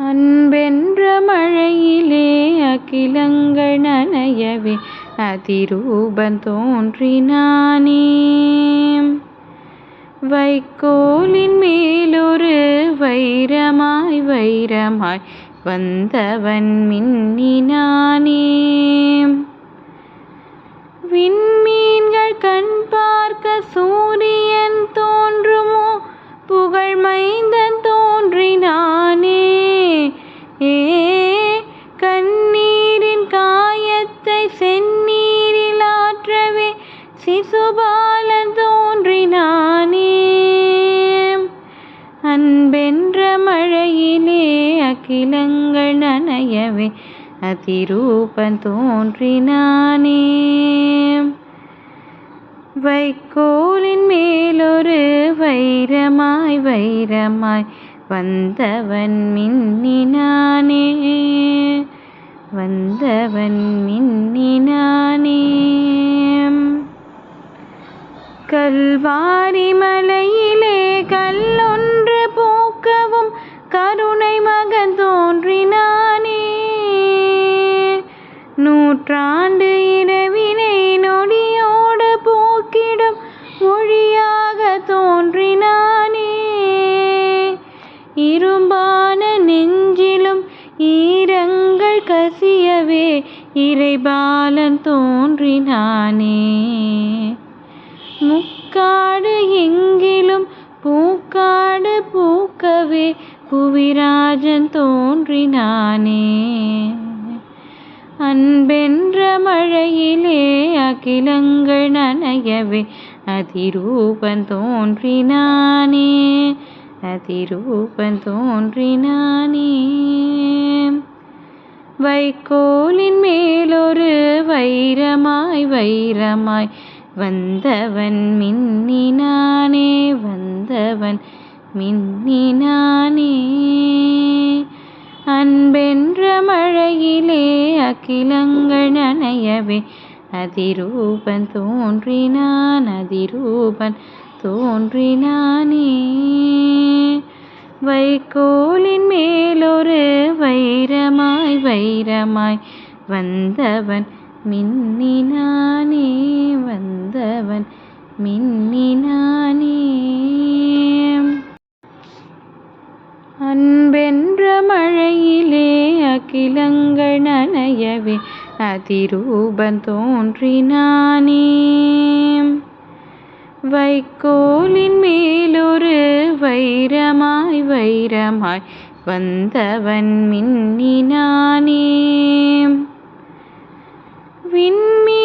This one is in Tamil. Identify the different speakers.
Speaker 1: அன்பென்ற மழையிலே அகிலங்கள் நனையவே அதிரூபன் தோன்றினானே. வைக்கோலின் மேலொரு வைரமாய் வைரமாய் வந்தவன் மின்னினானே. விண்மீன்கள் கண் பார்க்க சூரியன் தோன்றுமோ, புகழ் மைந்தன் தோன்றினானே. கண்ணீரின் காயத்தை செந்நீரில் ஆற்றவே சிசுபாலன் தோன்றினானே. அன்பென்ற மழையிலே அகிலங்கள் நனையவே அதிரூபன் தோன்றினானே. வைக்கோலின் மேலொரு வைரமாய் வைரமாய் வந்தவன் மின்னினானே. வந்தவன் மின்னினானே. கல்வாரி மலையிலே கல்லொன்று போக்கவும் கருணை மகன் தோன்றினானே. நூற்றாண்டு இரவினை நொடியோடு போக்கிடும் மொழியாக தோன்றினானே. இரும்பான நெஞ்சிலும் ஈரங்கள் கசியவே இறைபாலன் தோன்றினானே. முக்காடு எங்கிலும் பூக்காடு பூக்கவே புவிராஜன் தோன்றினானே. அன்பென்ற மழையிலே அகிலங்கள் நனையவே அதிரூபன் தோன்றினானே. அதிரூபன் தோன்றினானே. வைக்கோலின் மேலொரு வைரமாய் வைரமாய் வந்தவன் மின்னினானே. வந்தவன் மின்னினானே. அன்பென்ற மழையிலே அகிலங்கள் நனையவே அதிரூபன் தோன்றினான். அதிரூபன் தோன்றினானே. வைக்கோலின் மேலொரு வைரமாய் வைரமாய் வந்தவன் மின்னினானே. வந்தவன் மின்னினானே. அன்பென்ற மழையிலே அகிலங்கள் நனையவே அதிரூபன் தோன்றினானே. வைக்கோலின் மேலொரு வைரமாய் வைரமாய் வந்தவன் மின்னினானே. விண்மீன்